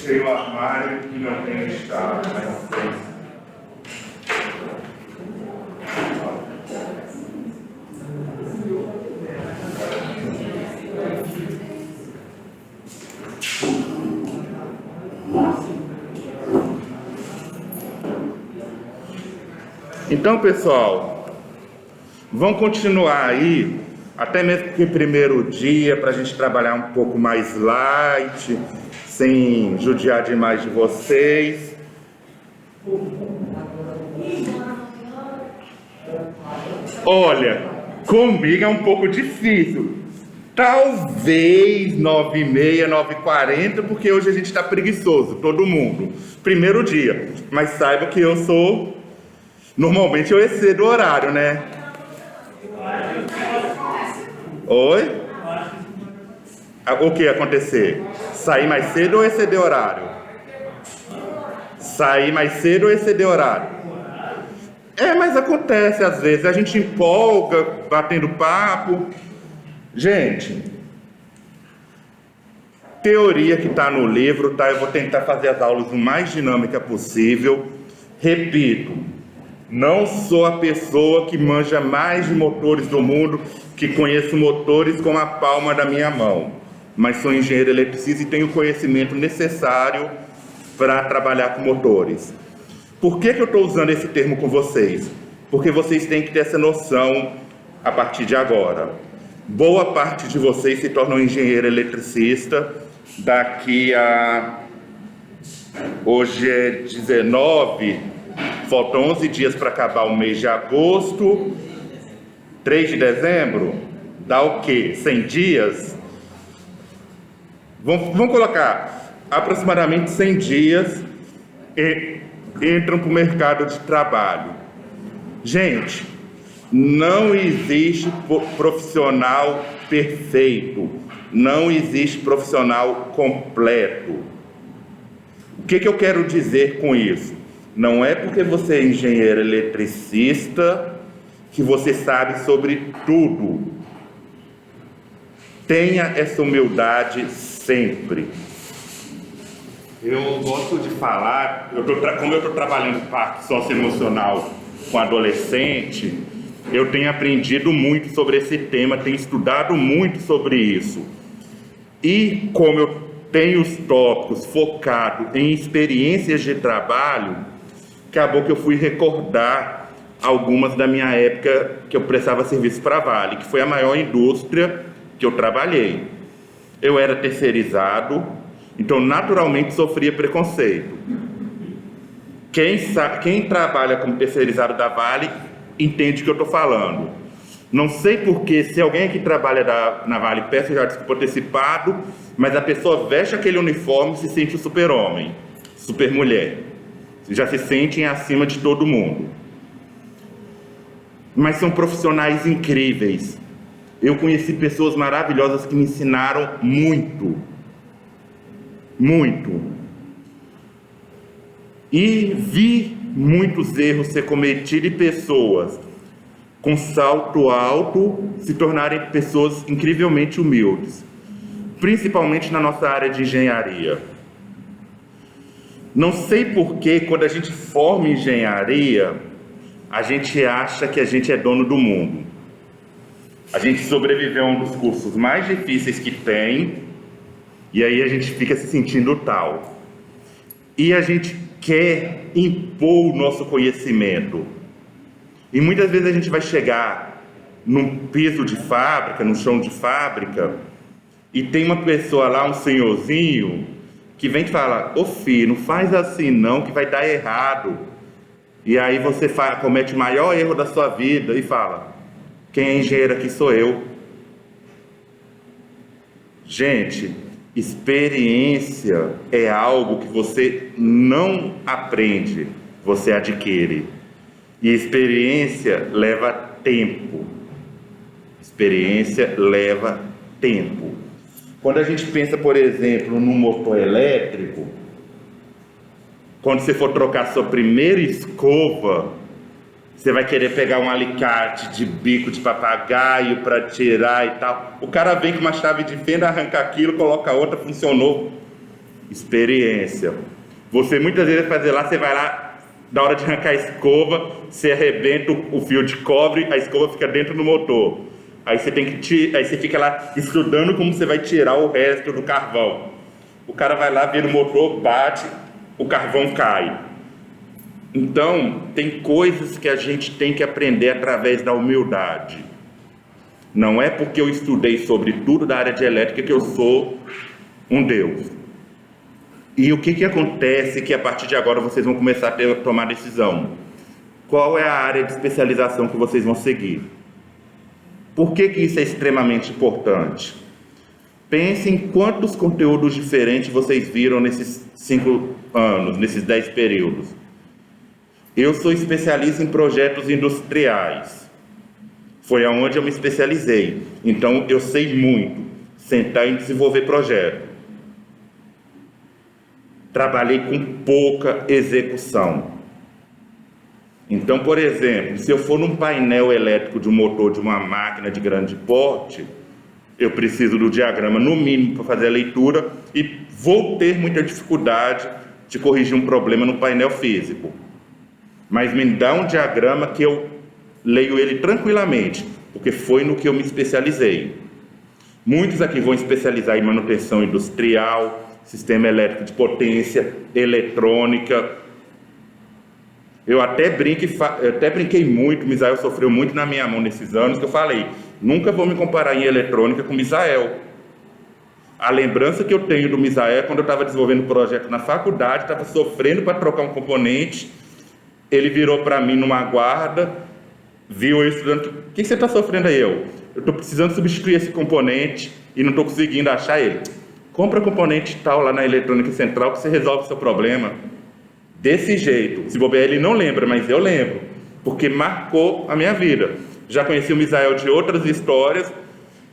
Fechei o armário e não tenho estado, mas não sei. Então, pessoal, vamos continuar aí, até mesmo que primeiro dia, para a gente trabalhar um pouco mais light, sem judiar demais de vocês. Olha, comigo é um pouco difícil. Talvez 9h30, 9h40, porque hoje a gente está preguiçoso, todo mundo. Primeiro dia. Mas saiba que eu sou... Normalmente eu excedo o horário, né? Oi? O que ia acontecer? Sair mais cedo ou exceder horário? Sair mais cedo ou exceder horário? Mas acontece às vezes, a gente empolga, batendo papo. Gente, teoria que está no livro, tá? Eu vou tentar fazer as aulas o mais dinâmica possível. Repito, não sou a pessoa que manja mais de motores do mundo, que conheço motores com a palma da minha mão, mas sou engenheiro eletricista e tenho o conhecimento necessário para trabalhar com motores. Por que eu estou usando esse termo com vocês? Porque vocês têm que ter essa noção a partir de agora. Boa parte de vocês se tornam engenheiro eletricista daqui a... Hoje é 19, faltam 11 dias para acabar o mês de agosto. 3 de dezembro, dá o quê? 100 dias? Vamos colocar aproximadamente 100 dias e entram para o mercado de trabalho. Gente, não existe profissional perfeito, não existe profissional completo. O que eu quero dizer com isso? Não é porque você é engenheiro eletricista que você sabe sobre tudo. Tenha essa humildade sempre. Eu gosto de falar, como eu estou trabalhando parte socioemocional com adolescente, eu tenho aprendido muito sobre esse tema, tenho estudado muito sobre isso. E como eu tenho os tópicos focados em experiências de trabalho, acabou que eu fui recordar algumas da minha época que eu prestava serviço para a Vale, que foi a maior indústria que eu trabalhei. Eu era terceirizado, então naturalmente sofria preconceito. Quem trabalha como terceirizado da Vale entende o que eu estou falando. Não sei porque, se alguém aqui trabalha na Vale, peço já desculpa antecipado, mas a pessoa veste aquele uniforme e se sente o super-homem, super-mulher. Já se sentem acima de todo mundo. Mas são profissionais incríveis. Eu conheci pessoas maravilhosas que me ensinaram muito. Muito. E vi muitos erros ser cometidos e pessoas com salto alto se tornarem pessoas incrivelmente humildes. Principalmente na nossa área de engenharia. Não sei por que, quando a gente forma engenharia, a gente acha que a gente é dono do mundo. A gente sobreviveu a um dos cursos mais difíceis que tem, e aí a gente fica se sentindo tal. E a gente quer impor o nosso conhecimento. E muitas vezes a gente vai chegar num piso de fábrica, num chão de fábrica, e tem uma pessoa lá, um senhorzinho, que vem e fala: ô filho, não faz assim não, que vai dar errado. E aí você comete o maior erro da sua vida e fala: quem é engenheiro aqui sou eu. Gente, experiência é algo que você não aprende, você adquire. E experiência leva tempo. Experiência leva tempo. Quando a gente pensa, por exemplo, num motor elétrico, quando você for trocar sua primeira escova, você vai querer pegar um alicate de bico de papagaio para tirar e tal. O cara vem com uma chave de fenda, arranca aquilo, coloca outra, funcionou. Experiência. Você muitas vezes vai fazer lá, você vai lá, na hora de arrancar a escova, você arrebenta o fio de cobre, a escova fica dentro do motor. Aí você aí você fica lá estudando como você vai tirar o resto do carvão. O cara vai lá, vira o motor, bate, o carvão cai. Então, tem coisas que a gente tem que aprender através da humildade. Não é porque eu estudei sobre tudo da área de elétrica que eu sou um Deus. E o que acontece que a partir de agora vocês vão começar a tomar decisão? Qual é a área de especialização que vocês vão seguir? Por que isso é extremamente importante? Pense em quantos conteúdos diferentes vocês viram nesses 5 anos, nesses 10 períodos. Eu sou especialista em projetos industriais. Foi aonde eu me especializei. Então, eu sei muito sentar e desenvolver projeto. Trabalhei com pouca execução. Então, por exemplo, se eu for num painel elétrico de um motor de uma máquina de grande porte, eu preciso do diagrama no mínimo para fazer a leitura e vou ter muita dificuldade de corrigir um problema no painel físico. Mas me dá um diagrama que eu leio ele tranquilamente, porque foi no que eu me especializei. Muitos aqui vão especializar em manutenção industrial, sistema elétrico de potência, eletrônica. Eu até brinquei muito, o Misael sofreu muito na minha mão nesses anos, que eu falei, nunca vou me comparar em eletrônica com o Misael. A lembrança que eu tenho do Misael é quando eu estava desenvolvendo um projeto na faculdade, estava sofrendo para trocar um componente, ele virou para mim numa guarda, viu eu estudando, o que você está sofrendo aí? Eu estou precisando substituir esse componente e não estou conseguindo achar ele. Compra componente tal lá na eletrônica central que você resolve o seu problema. Desse jeito. Se bobear ele não lembra, mas eu lembro. Porque marcou a minha vida. Já conheci o Misael de outras histórias,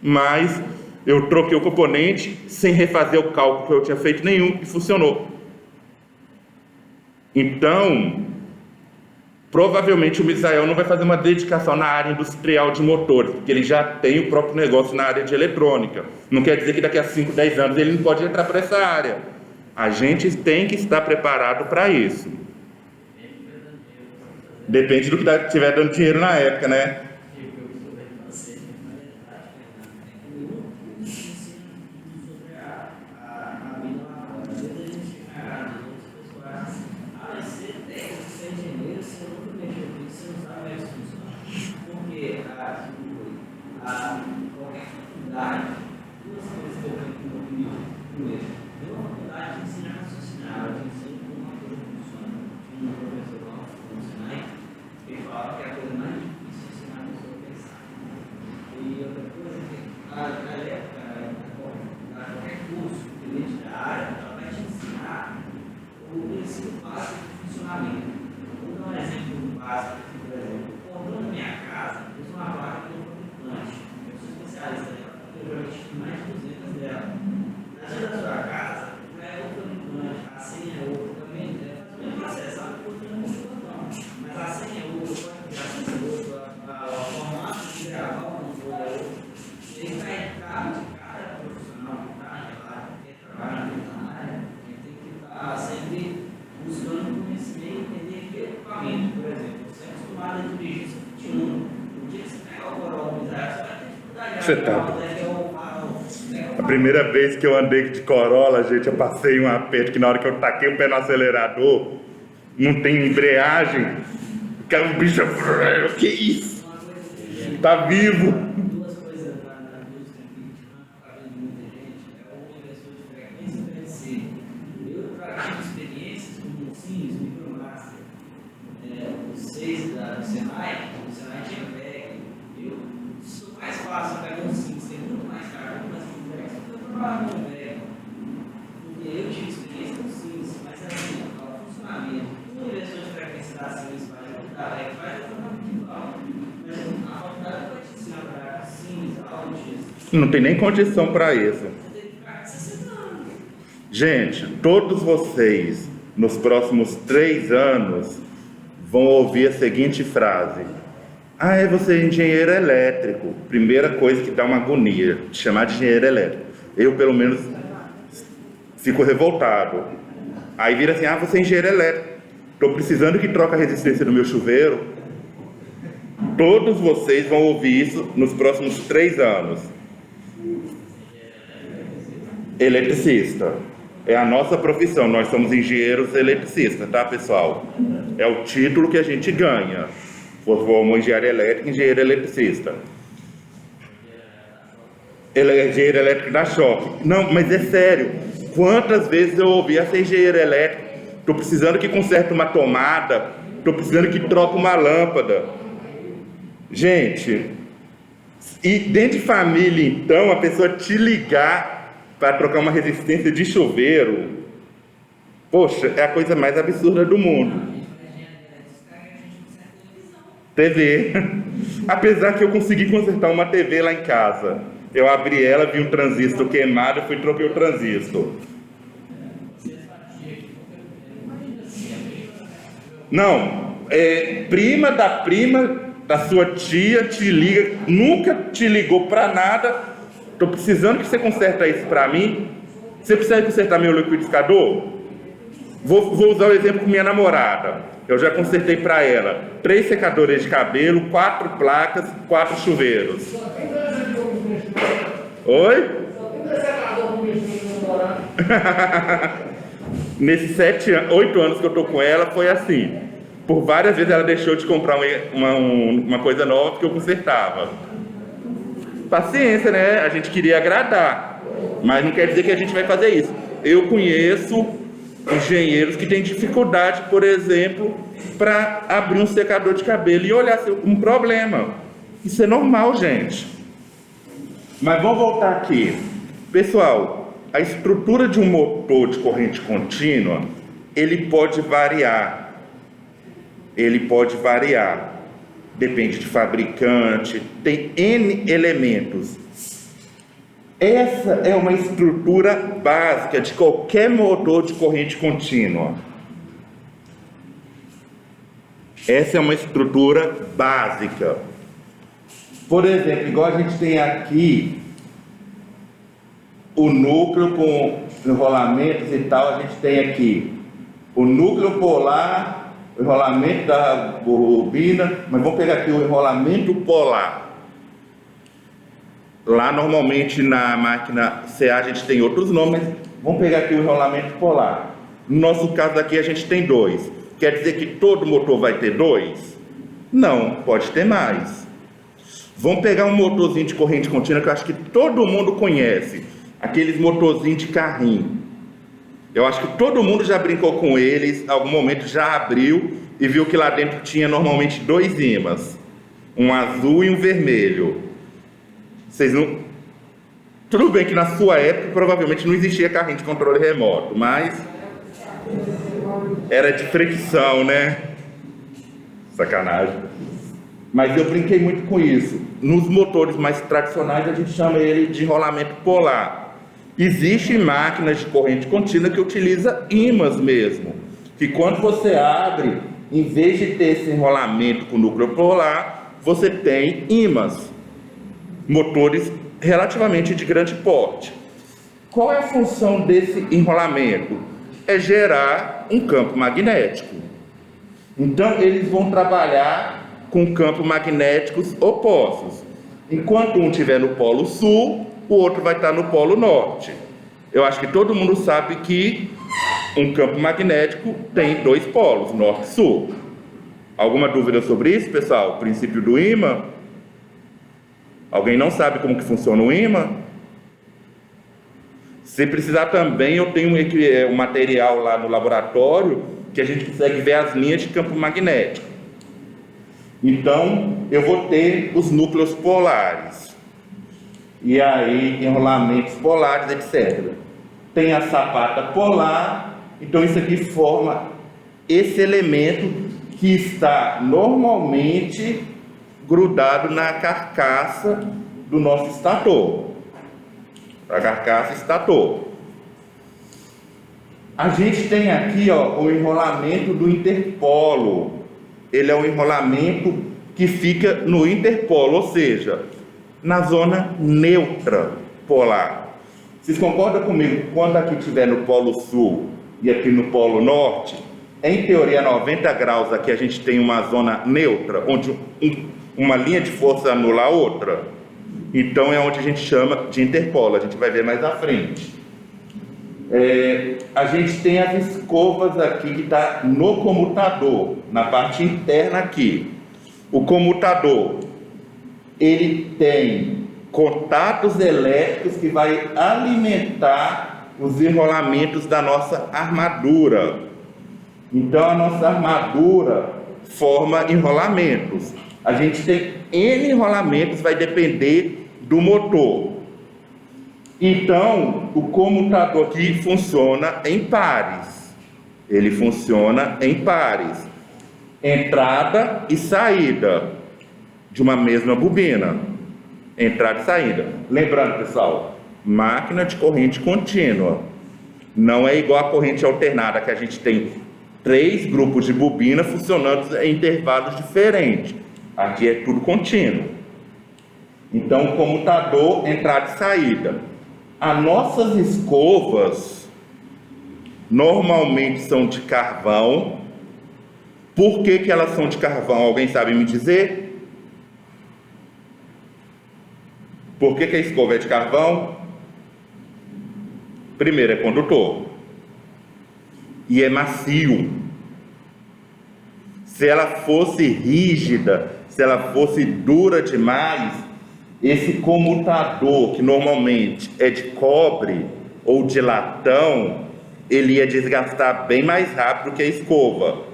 mas eu troquei o componente sem refazer o cálculo que eu tinha feito nenhum e funcionou. Então, provavelmente o Misael não vai fazer uma dedicação na área industrial de motores, porque ele já tem o próprio negócio na área de eletrônica. Não quer dizer que daqui a 5, 10 anos ele não pode entrar para essa área. A gente tem que estar preparado para isso. Depende do que estiver dando dinheiro na época, né? Você tá. A primeira vez que eu andei de Corolla, gente, eu passei um aperto que na hora que eu taquei o pé no acelerador, não tem embreagem, caiu um bicho, que isso? Tá vivo? Duas coisas na indústria que está vendo muita gente, é o inversor de frequência e PLC. Eu trago experiências com o Sims, Micromaster, os 6 do Senai tinha VEG. Eu sou mais fácil pegar um Sims, tem muito mais caro, muito mais complexo, do que eu trabalho com VEG. Porque eu tive experiência com Sims, mas assim, o funcionamento, o inversor de frequência da Sims faz, o da VEG faz, eu estou muito igual. Mas a faculdade vai te ensinar para Sims, Audis. Não tem nem condição para isso. Você tem que ficar 60 anos. Gente, todos vocês, nos próximos 3 anos, vão ouvir a seguinte frase: ah, você é engenheiro elétrico. Primeira coisa que dá uma agonia, te chamar de engenheiro elétrico. Eu, pelo menos, Fico revoltado. Aí vira assim, você é engenheiro elétrico. Estou precisando que troque a resistência do meu chuveiro. Todos vocês vão ouvir isso nos próximos 3 anos. Eletricista. É a nossa profissão, nós somos engenheiros eletricistas, tá, pessoal? É o título que a gente ganha. Formou engenharia elétrica, engenheiro eletricista. Ele é engenheiro elétrico da choque. Não, mas é sério. Quantas vezes eu ouvi essa engenheiro elétrico? Estou precisando que conserte uma tomada. Estou precisando que troque uma lâmpada. Gente, e dentro de família, então, a pessoa te ligar para trocar uma resistência de chuveiro, poxa, é a coisa mais absurda do mundo. TV. Apesar que eu consegui consertar uma TV lá em casa. Eu abri ela, vi um transistor queimado, fui e troquei o transistor. Não, prima da sua tia te liga, nunca te ligou para nada. Estou precisando que você conserte isso para mim. Você precisa consertar meu liquidificador? Vou usar o exemplo com minha namorada. Eu já consertei para ela 3 secadores de cabelo, 4 placas, 4 chuveiros. Oi? Nesses 8 anos que eu estou com ela, foi assim. Por várias vezes ela deixou de comprar uma coisa nova que eu consertava. Paciência, né? A gente queria agradar, mas não quer dizer que a gente vai fazer isso. Eu conheço engenheiros que têm dificuldade, por exemplo, para abrir um secador de cabelo e olhar um problema. Isso é normal, gente. Mas vamos voltar aqui. Pessoal, a estrutura de um motor de corrente contínua, ele pode variar. Ele pode variar. Depende de fabricante, tem N elementos. Essa é uma estrutura básica de qualquer motor de corrente contínua. Essa é uma estrutura básica. Por exemplo, igual a gente tem aqui o núcleo com enrolamentos e tal, a gente tem aqui o núcleo polar, o enrolamento da bobina, mas vamos pegar aqui o enrolamento polar. Lá normalmente na máquina CA a gente tem outros nomes, mas vamos pegar aqui o enrolamento polar. No nosso caso aqui a gente tem 2. Quer dizer que todo motor vai ter 2? Não, pode ter mais. Vamos pegar um motorzinho de corrente contínua que eu acho que todo mundo conhece. Aqueles motorzinhos de carrinho. Eu acho que todo mundo já brincou com eles, em algum momento já abriu e viu que lá dentro tinha normalmente 2 ímãs, um azul e um vermelho. Vocês não... Tudo bem que na sua época provavelmente não existia carrinho de controle remoto, mas era de fricção, né? Sacanagem. Mas eu brinquei muito com isso. Nos motores mais tradicionais a gente chama ele de enrolamento polar. Existem máquinas de corrente contínua que utiliza ímãs mesmo, que quando você abre, em vez de ter esse enrolamento com núcleo polar, você tem ímãs, motores relativamente de grande porte. Qual é a função desse enrolamento? É gerar um campo magnético. Então eles vão trabalhar com campos magnéticos opostos. Enquanto um estiver no polo sul, o outro vai estar no polo norte. Eu acho que todo mundo sabe que um campo magnético tem 2 polos, norte e sul. Alguma dúvida sobre isso, pessoal? O princípio do ímã? Alguém não sabe como que funciona o ímã? Se precisar também, eu tenho um material lá no laboratório que a gente consegue ver as linhas de campo magnético. Então, eu vou ter os núcleos polares. E aí, enrolamentos polares, etc. Tem a sapata polar. Então, isso aqui forma esse elemento que está normalmente grudado na carcaça do nosso estator. A carcaça estator. A gente tem aqui, ó, o enrolamento do interpolo. Ele é um enrolamento que fica no interpolo, ou seja, na zona neutra polar. Vocês concordam comigo? Quando aqui estiver no Polo Sul e aqui no Polo Norte, em teoria 90 graus aqui a gente tem uma zona neutra, onde uma linha de força anula a outra. Então é onde a gente chama de interpolo, a gente vai ver mais à frente. A gente tem as escovas aqui que está no comutador, na parte interna aqui. O comutador, ele tem contatos elétricos que vai alimentar os enrolamentos da nossa armadura. Então a nossa armadura forma enrolamentos. A gente tem N enrolamentos, vai depender do motor. Então o comutador aqui funciona em pares. Ele funciona em pares. Entrada e saída de uma mesma bobina. Entrada e saída. Lembrando, pessoal, máquina de corrente contínua. Não é igual a corrente alternada, que a gente tem 3 grupos de bobina funcionando em intervalos diferentes. Aqui é tudo contínuo. Então, o comutador, entrada e saída. As nossas escovas normalmente são de carvão. Por que elas são de carvão? Alguém sabe me dizer? Por que a escova é de carvão? Primeiro, é condutor. E é macio. Se ela fosse rígida, se ela fosse dura demais, esse comutador, que normalmente é de cobre ou de latão, ele ia desgastar bem mais rápido que a escova.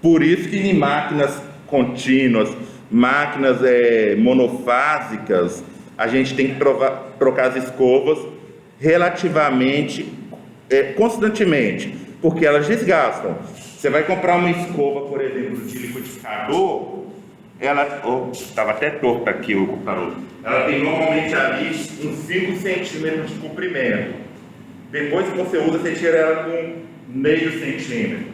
Por isso que em máquinas contínuas, máquinas monofásicas, a gente tem que trocar as escovas relativamente, constantemente, porque elas desgastam. Você vai comprar uma escova, por exemplo, de liquidificador, ela... estava até torto aqui o computador. Ela tem normalmente ali uns 5 centímetros de comprimento. Depois que você usa, você tira ela com meio centímetro.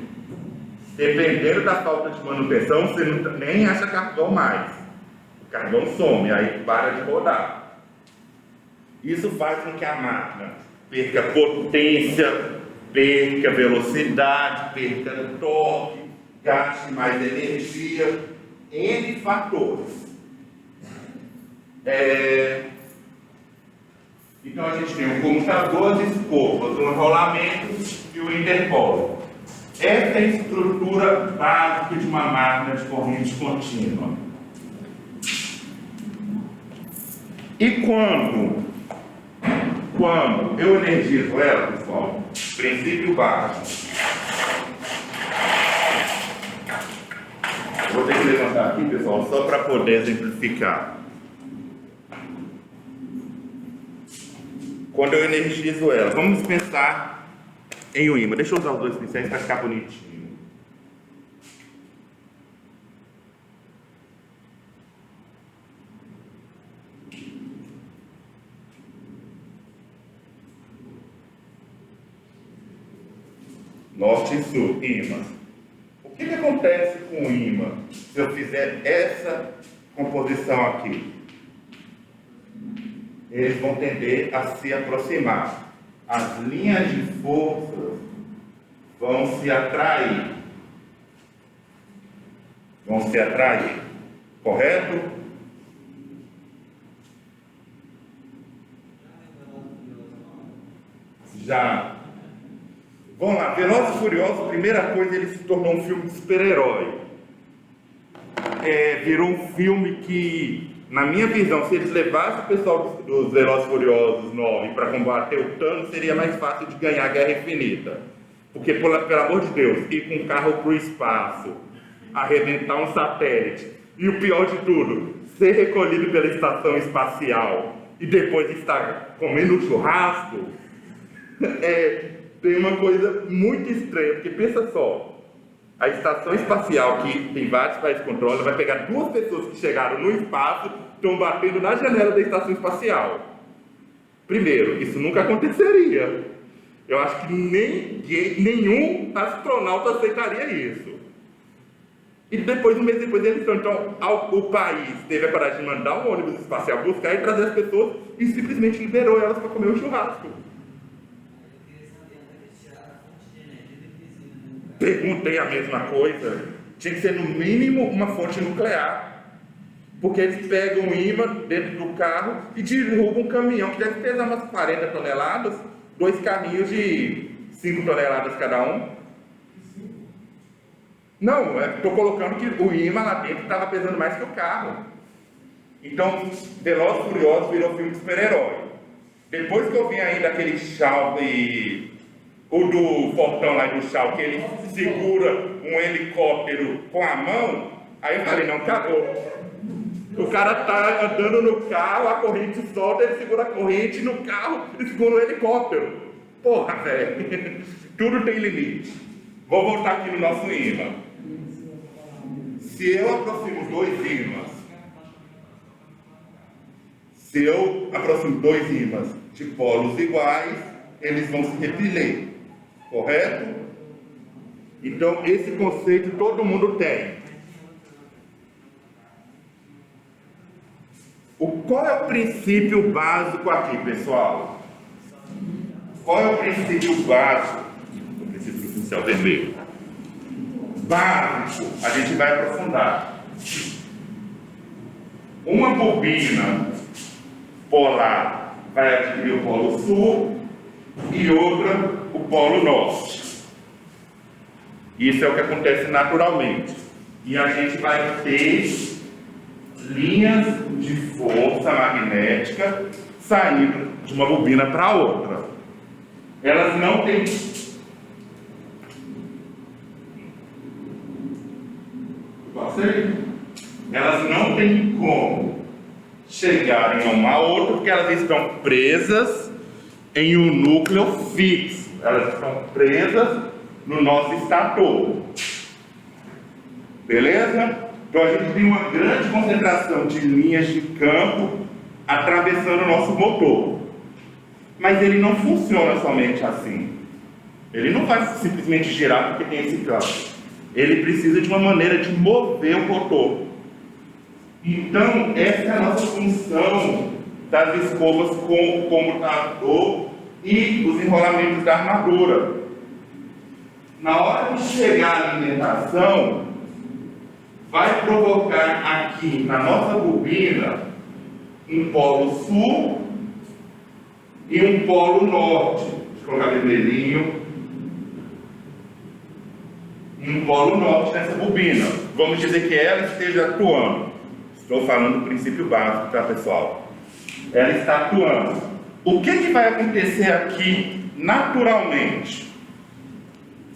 Dependendo da falta de manutenção, você nem acha carvão mais. O carvão some, aí para de rodar. Isso faz com que a máquina perca potência, perca velocidade, perca torque, gaste mais energia, N fatores. Então a gente tem o comutador, as escovas, o enrolamento e o interpolo. Essa é a estrutura básica de uma máquina de corrente contínua. E quando eu energizo ela, pessoal, princípio básico. Vou ter que levantar aqui, pessoal, só para poder exemplificar. Quando eu energizo ela, vamos pensar em um ímã. Deixa eu usar os 2 pincéis para ficar bonitinho. Norte e sul, ímã. O que acontece com o ímã se eu fizer essa composição aqui? Eles vão tender a se aproximar. As linhas de força vão se atrair. Correto? Já. Vamos lá, Velozes e Furiosos, primeira coisa, ele se tornou um filme de super-herói. Virou um filme que, na minha visão, se eles levassem o pessoal dos Velozes e Furiosos 9 para combater o Thanos, seria mais fácil de ganhar a Guerra Infinita. Porque, pelo amor de Deus, ir com um carro para o espaço, arrebentar um satélite, e o pior de tudo, ser recolhido pela estação espacial e depois estar comendo churrasco, tem uma coisa muito estranha, porque pensa só, a estação espacial, que tem vários países que controlam, vai pegar 2 pessoas que chegaram no espaço, estão batendo na janela da estação espacial. Primeiro, isso nunca aconteceria. Eu acho que nenhum astronauta aceitaria isso. E depois, um mês depois, eles estão. Então, o país teve a coragem de mandar um ônibus espacial buscar e trazer as pessoas e simplesmente liberou elas para comer o churrasco. Perguntei a mesma coisa. Tinha que ser no mínimo uma fonte nuclear. Porque eles pegam um imã dentro do carro e derrubam um caminhão que deve pesar umas 40 toneladas, 2 carrinhos de 5 toneladas cada um. Não, estou colocando que o imã lá dentro estava pesando mais que o carro. Então, Velozes e Furiosos virou filme de super-herói. Depois que eu vi ainda aquele Shaw e o do Fortão lá do Shaw, que ele segura um helicóptero com a mão, aí eu falei, não, acabou. O cara tá andando no carro, a corrente solta, ele segura a corrente no carro e segura o helicóptero. Porra, velho. Tudo tem limite. Vou voltar aqui no nosso imã. Se eu aproximo 2 ímãs de polos iguais, eles vão se repelir. Correto? Então, esse conceito todo mundo tem. Qual é o princípio básico aqui, pessoal? Qual é o princípio básico? O princípio do pincel vermelho. Básico, a gente vai aprofundar. Uma bobina polar vai atingir o polo sul e outra o polo norte. Isso é o que acontece naturalmente. E a gente vai ter linhas de força magnética saindo de uma bobina para outra. Elas não têm elas não têm como chegarem a uma outra porque elas estão presas em um núcleo fixo. Elas estão presas no nosso estator. Beleza? Então a gente tem uma grande concentração de linhas de campo atravessando o nosso motor. Mas ele não funciona somente assim. Ele não vai simplesmente girar porque tem esse campo. Ele precisa de uma maneira de mover o motor. Então, essa é a nossa função das escovas com o comutador e os enrolamentos da armadura. Na hora de chegar à alimentação, vai provocar aqui na nossa bobina um polo sul e um polo norte. Deixa eu colocar vermelhinho. Um polo norte nessa bobina. Vamos dizer que ela esteja atuando. Estou falando do princípio básico, tá, pessoal? Ela está atuando. O que vai acontecer aqui naturalmente?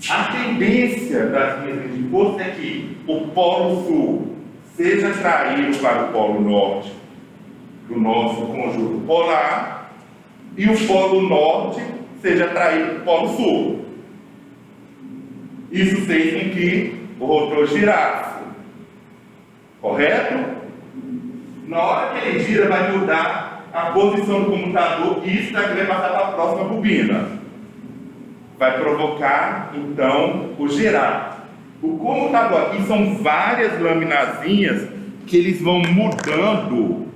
A tendência das linhas de força é que o polo sul seja atraído para o polo norte do nosso conjunto polar e o polo norte seja atraído para o polo sul. Isso fez com que o rotor girasse. Correto? Na hora que ele gira, vai mudar a posição do comutador e isso daqui vai passar para a próxima bobina. Vai provocar, então, o girar. O comutador aqui são várias laminazinhas que eles vão mudando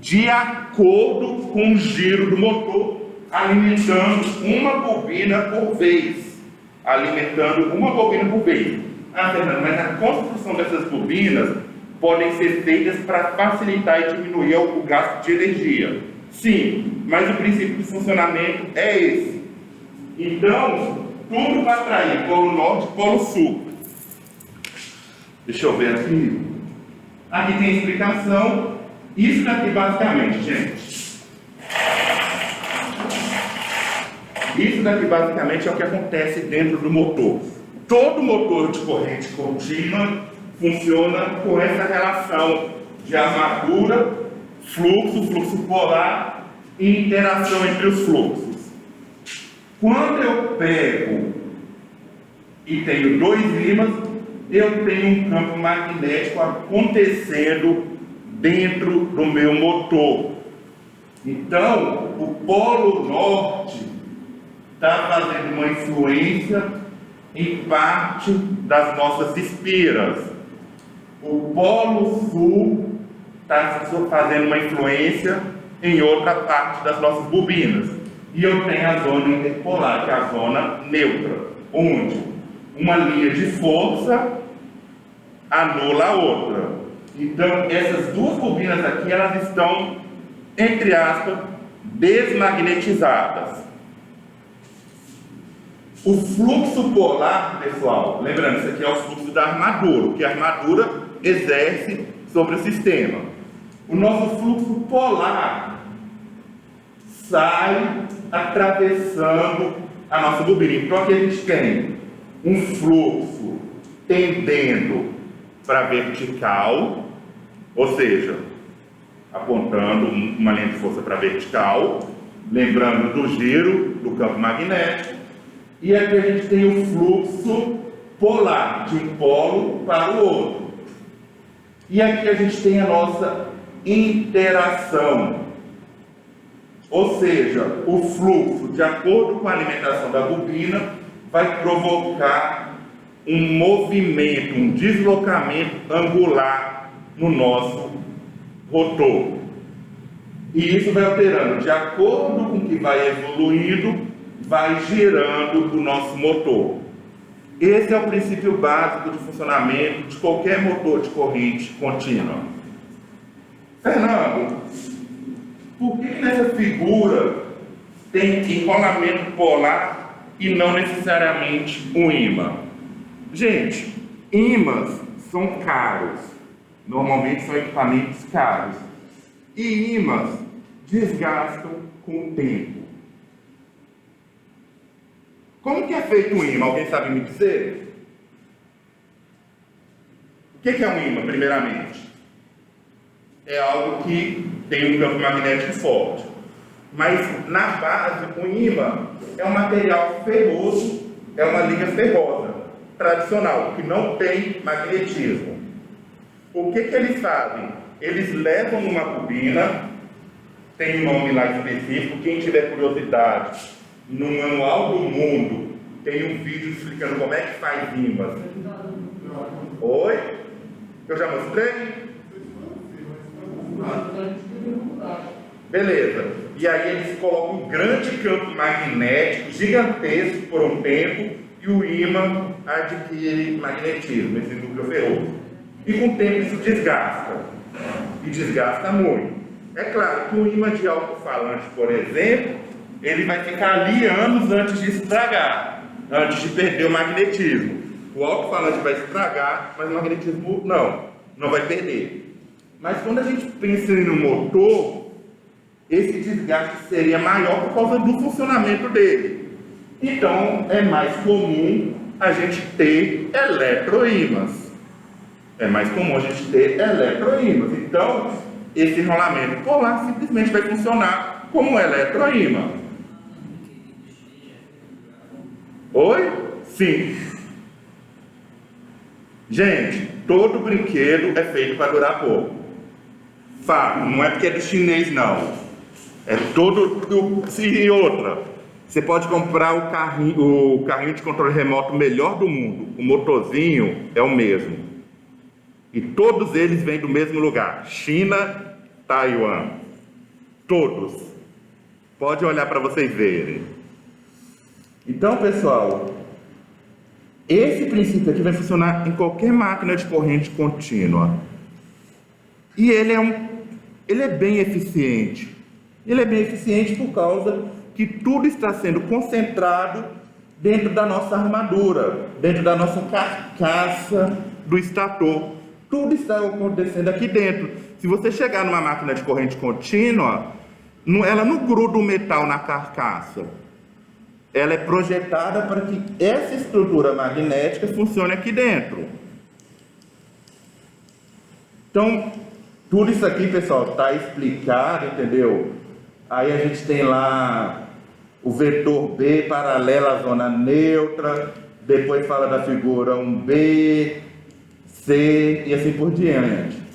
de acordo com o giro do motor, alimentando uma bobina por vez. Alimentando uma bobina por vez. Ah, Fernando, mas a construção dessas bobinas podem ser feitas para facilitar e diminuir o gasto de energia. Sim, mas o princípio de funcionamento é esse. Então, tudo para atrair polo norte e polo sul. Deixa eu ver aqui. Aqui tem a explicação. Isso daqui basicamente, gente. Isso daqui basicamente é o que acontece dentro do motor. Todo motor de corrente contínua funciona com essa relação de armadura, fluxo polar e interação entre os fluxos. Quando eu pego e tenho 2 ímãs, eu tenho um campo magnético acontecendo dentro do meu motor. Então, o polo norte está fazendo uma influência em parte das nossas espiras. o polo sul está fazendo uma influência em outra parte das nossas bobinas. E eu tenho a zona interpolar, que é a zona neutra, onde uma linha de força anula a outra. Então, essas duas bobinas aqui, elas estão, entre aspas, desmagnetizadas. O fluxo polar, pessoal, lembrando, isso aqui é o fluxo da armadura, o que a armadura exerce sobre o sistema. O nosso fluxo polar sai atravessando a nossa bobina. Então aqui a gente tem um fluxo tendendo para a vertical, ou seja, apontando uma linha de força para a vertical, lembrando do giro do campo magnético. E aqui a gente tem o fluxo polar, de um polo para o outro. E aqui a gente tem a nossa interação. Ou seja, o fluxo, de acordo com a alimentação da bobina, vai provocar um movimento, um deslocamento angular no nosso rotor. E isso vai alterando, de acordo com o que vai evoluindo, vai girando o nosso motor. Esse é o princípio básico de funcionamento de qualquer motor de corrente contínua. Fernando, por que nessa figura tem enrolamento polar e não necessariamente um ímã? Gente, ímãs são caros. Normalmente são equipamentos caros. E ímãs desgastam com o tempo. Como que é feito um ímã? Alguém sabe me dizer? O que é um ímã, primeiramente? É algo que tem um campo magnético forte. Mas, na base, o ímã é um material ferroso, é uma liga ferrosa, tradicional, que não tem magnetismo. O que eles fazem? Eles levam numa bobina, tem um nome lá específico, quem tiver curiosidade, no Manual do Mundo, tem um vídeo explicando como é que faz ímãs. Oi? Eu já mostrei? Beleza. E aí eles colocam um grande campo magnético, gigantesco por um tempo, e o ímã adquire magnetismo, esse núcleo ferroso. E com o tempo isso desgasta. E desgasta muito. É claro que o ímã de alto-falante, por exemplo, ele vai ficar ali anos antes de estragar, antes de perder o magnetismo. O alto-falante vai estragar, mas o magnetismo não vai perder. Mas quando a gente pensa no motor, esse desgaste seria maior por causa do funcionamento dele. Então, é mais comum a gente ter eletroímãs. Então, esse enrolamento polar simplesmente vai funcionar como um eletroímã. Oi? Sim. Gente, todo brinquedo é feito para durar pouco. Fato, não é porque é do chinês, não. É todo. E outra, você pode comprar o carrinho de controle remoto melhor do mundo. O motorzinho é o mesmo. E todos eles vêm do mesmo lugar. China, Taiwan. Todos. Pode olhar para vocês verem. Então, pessoal, esse princípio aqui vai funcionar em qualquer máquina de corrente contínua. E ele é bem eficiente. Ele é bem eficiente por causa que tudo está sendo concentrado dentro da nossa armadura, dentro da nossa carcaça do estator. Tudo está acontecendo aqui dentro. Se você chegar numa máquina de corrente contínua, ela não gruda o metal na carcaça. Ela é projetada para que essa estrutura magnética funcione aqui dentro. Então, tudo isso aqui, pessoal, está explicado, entendeu? Aí a gente tem lá o vetor B paralelo à zona neutra, depois fala da figura 1B, C e assim por diante.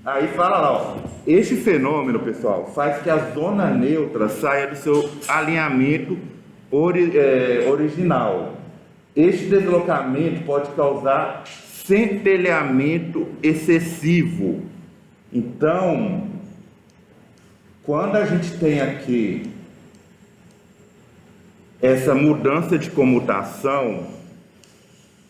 Aí fala lá, ó, este fenômeno, pessoal, faz que a zona neutra saia do seu alinhamento original. Este deslocamento pode causar centelhamento excessivo. Então, quando a gente tem aqui essa mudança de comutação,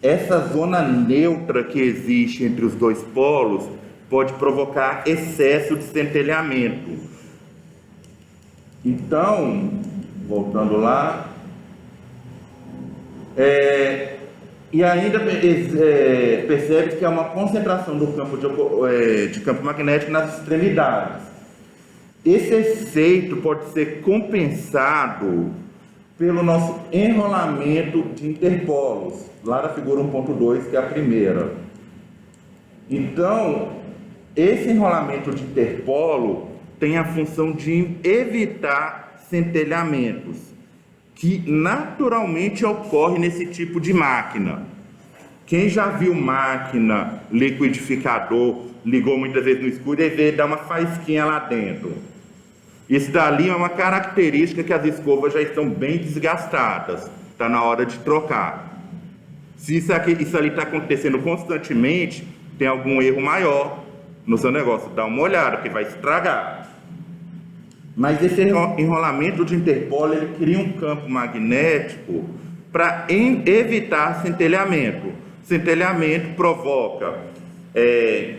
essa zona neutra que existe entre os dois polos pode provocar excesso de centelhamento. Então, voltando lá, e ainda percebe que há uma concentração do campo de campo magnético nas extremidades. Esse efeito pode ser compensado pelo nosso enrolamento de interpolos, lá da figura 1.2, que é a primeira. Então, esse enrolamento de interpolo tem a função de evitar centelhamentos, que naturalmente ocorre nesse tipo de máquina. Quem já viu máquina, liquidificador, ligou muitas vezes no escuro e vê dar uma faísquinha lá dentro. Isso dali é uma característica que as escovas já estão bem desgastadas. Está na hora de trocar. Se isso ali está acontecendo constantemente, tem algum erro maior no seu negócio. Dá uma olhada, porque vai estragar. Mas esse enrolamento de interpolo, ele cria um campo magnético para evitar centelhamento. Centelhamento provoca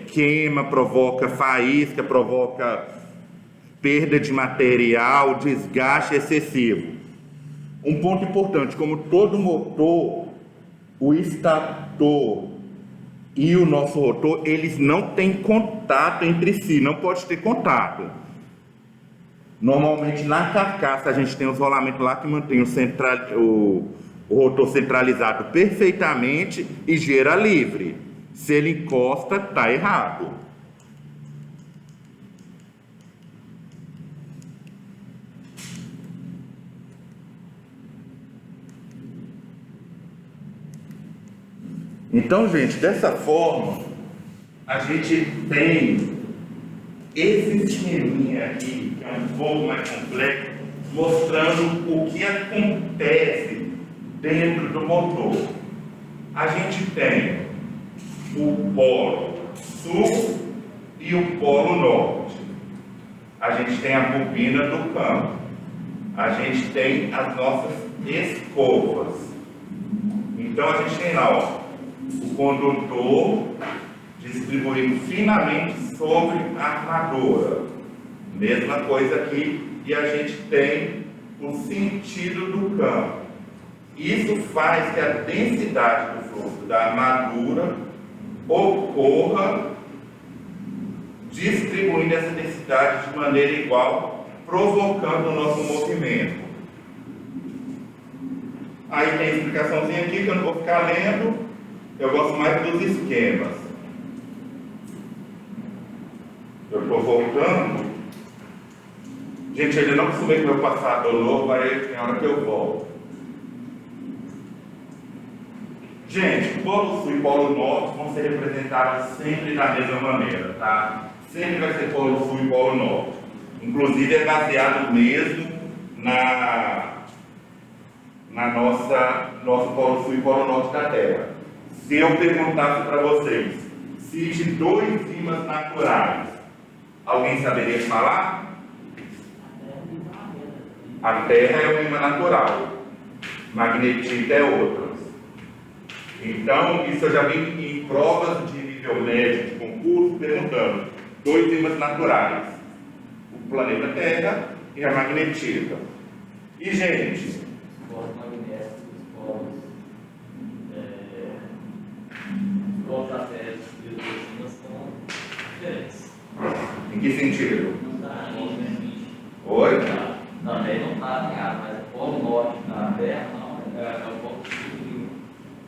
queima, provoca faísca, provoca perda de material, desgaste excessivo. Um ponto importante, como todo motor, o estator e o nosso rotor, eles não têm contato entre si, não pode ter contato. Normalmente na carcaça a gente tem os rolamentos lá que mantém o rotor centralizado perfeitamente e gira livre. Se ele encosta, está errado. Então, gente, dessa forma, a gente tem esse esqueminha aqui, que é um pouco mais complexo, mostrando o que acontece dentro do motor. A gente tem o polo sul e o polo norte. A gente tem a bobina do campo. A gente tem as nossas escovas. Então, a gente tem lá, ó, o condutor distribuído finamente sobre a armadura. Mesma coisa aqui, e a gente tem o sentido do campo. Isso faz que a densidade do fluxo da armadura ocorra distribuindo essa densidade de maneira igual, provocando o nosso movimento. Aí tem a explicaçãozinha aqui que eu não vou ficar lendo. Eu gosto mais dos esquemas. Eu estou voltando. Gente, ele não acostumei com o meu passador novo, aí tem hora que eu volto. Gente, polo sul e polo norte vão ser representados sempre da mesma maneira, tá? Sempre vai ser polo sul e polo norte. Inclusive é baseado mesmo nosso polo sul e polo norte da Terra. Se eu perguntasse para vocês, cite dois ímãs naturais, alguém saberia falar? A Terra é um ímã natural, magnetita é outra. Então, isso eu já vi em provas de nível médio de concurso, perguntando, dois ímãs naturais, o planeta Terra e a magnetita. E, gente, os satélites e os ímãs são diferentes. Em que sentido? Não está em Oi? Também não está alinhado, mas o polo norte da Terra não, é o polo sul.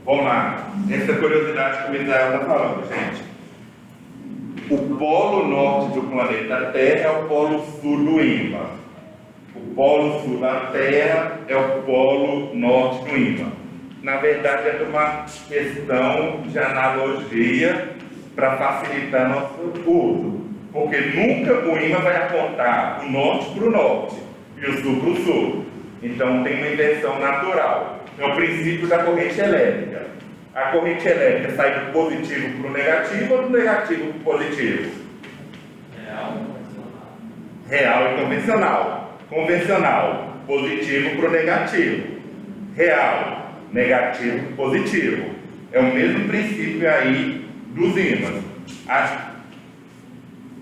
Vamos lá, essa curiosidade que o Misael está falando, gente. O polo norte do planeta Terra é o polo sul do ímã. O polo sul da Terra é o polo norte do ímã. Na verdade, é uma questão de analogia para facilitar nosso uso. Porque nunca o ímã vai apontar o norte para o norte e o sul para o sul. Então, tem uma inversão natural. É o princípio da corrente elétrica. A corrente elétrica sai do positivo para o negativo ou do negativo para o positivo? Real e convencional. Convencional, positivo para o negativo. Real, negativo para o positivo. É o mesmo princípio aí dos ímãs.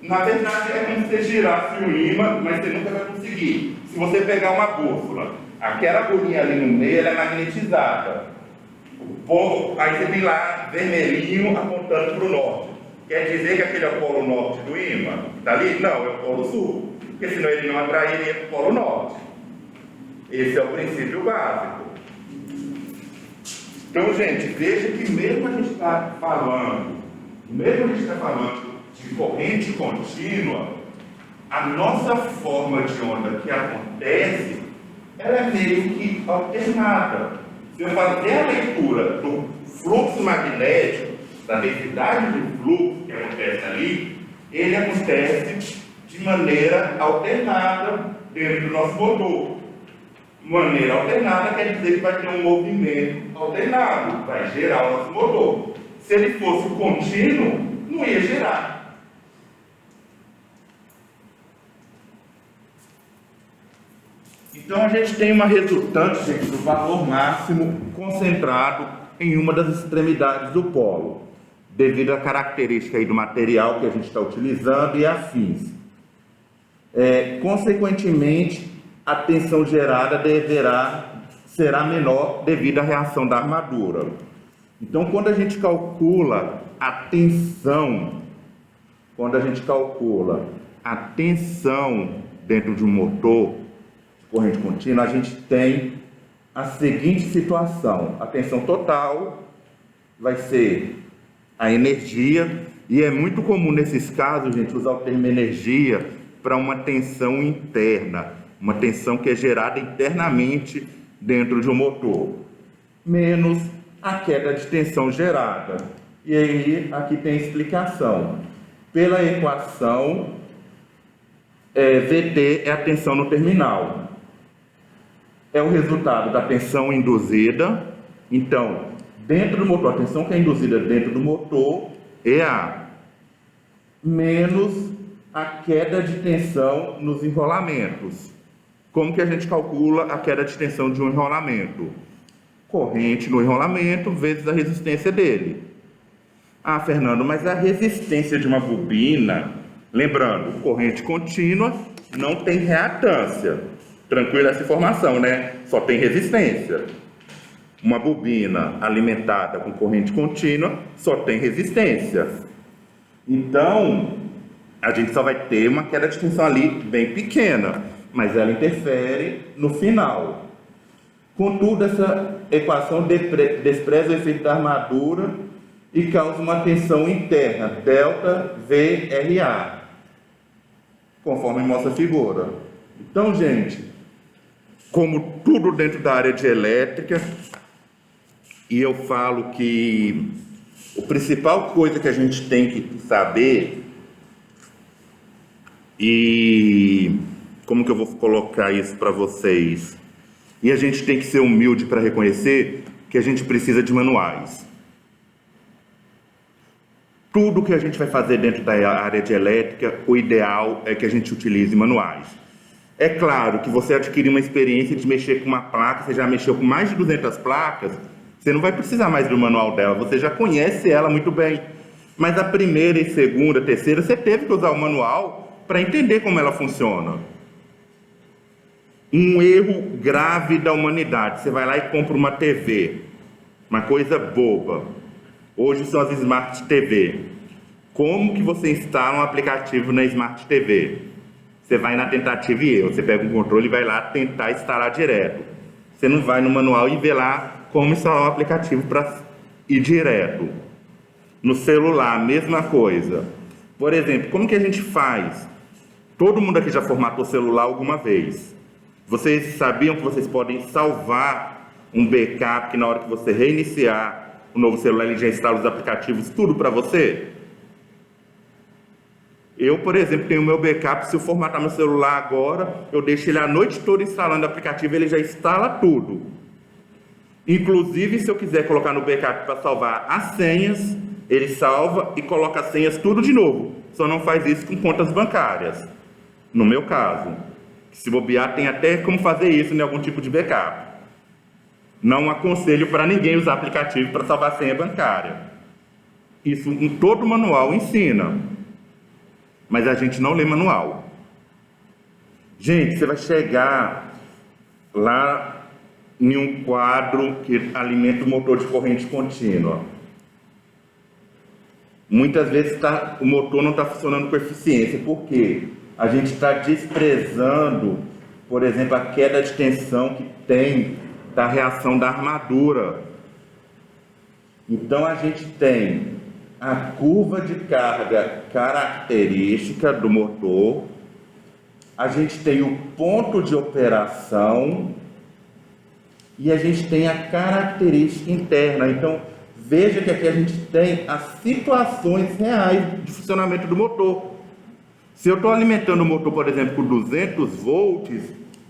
Na verdade, é como se você girasse o ímã, mas você nunca vai conseguir. Se você pegar uma bússola, aquela bolinha ali no meio, ela é magnetizada. Aí você tem lá vermelhinho apontando para o norte. Quer dizer que aquele é o polo norte do ímã? Está ali? Não, é o polo sul. Porque senão ele não atrairia para o polo norte. Esse é o princípio básico. Então, gente, veja que mesmo a gente está falando de corrente contínua, a nossa forma de onda que acontece, ela é meio que alternada. Se eu fazer a leitura do fluxo magnético, da densidade de fluxo que acontece ali, ele acontece de maneira alternada dentro do nosso motor. Maneira alternada quer dizer que vai ter um movimento alternado, vai gerar o nosso motor. Se ele fosse contínuo, não ia gerar. Então a gente tem uma resultante, gente, do valor máximo concentrado em uma das extremidades do polo, devido à característica aí do material que a gente está utilizando e afins. Consequentemente, a tensão gerada será menor devido à reação da armadura. Então, quando a gente calcula a tensão, dentro de um motor de corrente contínua, a gente tem a seguinte situação: a tensão total vai ser a energia, e é muito comum nesses casos, gente, usar o termo energia para uma tensão interna, uma tensão que é gerada internamente dentro de um motor, menos a queda de tensão gerada. E aí, aqui tem a explicação. Pela equação, VT é a tensão no terminal. É o resultado da tensão induzida. Então, dentro do motor, a tensão que é induzida dentro do motor é A, menos a queda de tensão nos enrolamentos. Como que a gente calcula a queda de tensão de um enrolamento? Corrente no enrolamento vezes a resistência dele. Ah, Fernando, mas a resistência de uma bobina, lembrando, corrente contínua não tem reatância. Tranquila essa informação, né? Só tem resistência. Uma bobina alimentada com corrente contínua só tem resistência. Então, a gente só vai ter uma queda de tensão ali bem pequena, mas ela interfere no final. Contudo, essa equação despreza o efeito da armadura e causa uma tensão interna, delta VRA, conforme mostra a figura. Então, gente, como tudo dentro da área de elétrica, e eu falo que a principal coisa que a gente tem que saber, e como que eu vou colocar isso para vocês? E a gente tem que ser humilde para reconhecer que a gente precisa de manuais. Tudo que a gente vai fazer dentro da área de elétrica, o ideal é que a gente utilize manuais. É claro que você adquirir uma experiência de mexer com uma placa, você já mexeu com mais de 200 placas, você não vai precisar mais do manual dela, você já conhece ela muito bem. Mas a primeira e segunda, terceira, você teve que usar o manual para entender como ela funciona. Um erro grave da humanidade: você vai lá e compra uma TV, uma coisa boba. Hoje são as Smart TV. Como que você instala um aplicativo na Smart TV? Você vai na tentativa e erro, você pega um controle e vai lá tentar instalar direto. Você não vai no manual e vê lá como instalar o aplicativo para ir direto. No celular, a mesma coisa. Por exemplo, como que a gente faz? Todo mundo aqui já formatou celular alguma vez. Vocês sabiam que vocês podem salvar um backup, que na hora que você reiniciar o novo celular, ele já instala os aplicativos, tudo para você? Eu, por exemplo, tenho o meu backup. Se eu formatar meu celular agora, eu deixo ele a noite toda instalando o aplicativo, ele já instala tudo. Inclusive, se eu quiser colocar no backup para salvar as senhas, ele salva e coloca as senhas tudo de novo. Só não faz isso com contas bancárias, no meu caso. Se bobear, tem até como fazer isso em algum tipo de backup. Não aconselho para ninguém usar aplicativo para salvar senha bancária. Isso em todo manual ensina. Mas a gente não lê manual. Gente, você vai chegar lá em um quadro que alimenta o motor de corrente contínua. Muitas vezes o motor não está funcionando com eficiência. Por quê? A gente está desprezando, por exemplo, a queda de tensão que tem da reação da armadura. Então a gente tem a curva de carga característica do motor, a gente tem o ponto de operação e a gente tem a característica interna. Então veja que aqui a gente tem as situações reais de funcionamento do motor. Se eu estou alimentando o motor, por exemplo, com 200 volts,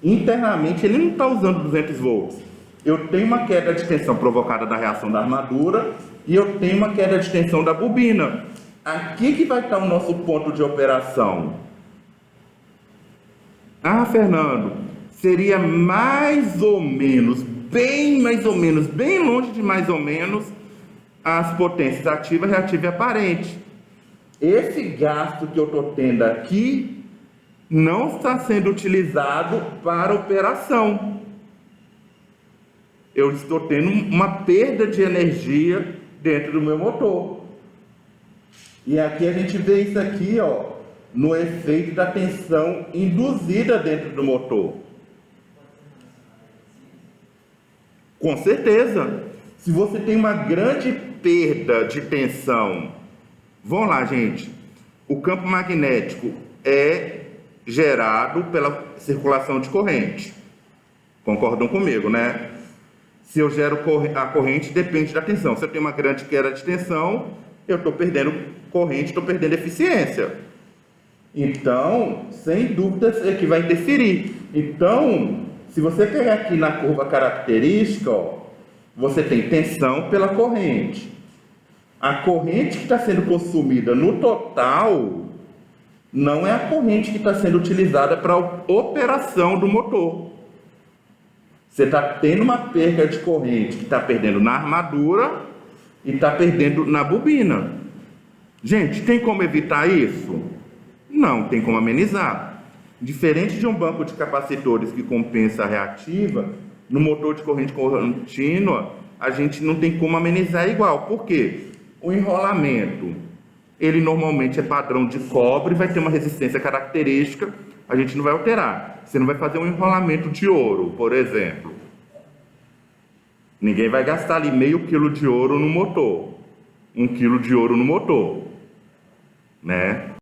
internamente ele não está usando 200 volts. Eu tenho uma queda de tensão provocada da reação da armadura e eu tenho uma queda de tensão da bobina. Aqui que vai estar o nosso ponto de operação. Ah, Fernando, seria mais ou menos, bem longe de mais ou menos, as potências ativa, reativa e aparente. Esse gasto que eu estou tendo aqui não está sendo utilizado para operação. Eu estou tendo uma perda de energia dentro do meu motor. E aqui a gente vê isso aqui, ó, no efeito da tensão induzida dentro do motor. Com certeza. Se você tem uma grande perda de tensão, vamos lá, gente. O campo magnético é gerado pela circulação de corrente. Concordam comigo, né? Se eu gero a corrente, depende da tensão. Se eu tenho uma grande queda de tensão, eu estou perdendo corrente, estou perdendo eficiência. Então, sem dúvida, é que vai interferir. Então, se você pegar aqui na curva característica, ó, você tem tensão pela corrente. A corrente que está sendo consumida no total não é a corrente que está sendo utilizada para a operação do motor. Você está tendo uma perda de corrente que está perdendo na armadura e está perdendo na bobina. Gente, tem como evitar isso? Não, tem como amenizar. Diferente de um banco de capacitores que compensa a reativa, no motor de corrente contínua, a gente não tem como amenizar igual. Por quê? O enrolamento, ele normalmente é padrão de cobre, vai ter uma resistência característica, a gente não vai alterar. Você não vai fazer um enrolamento de ouro, por exemplo. Ninguém vai gastar ali meio quilo de ouro no motor, 1 quilo de ouro no motor, né?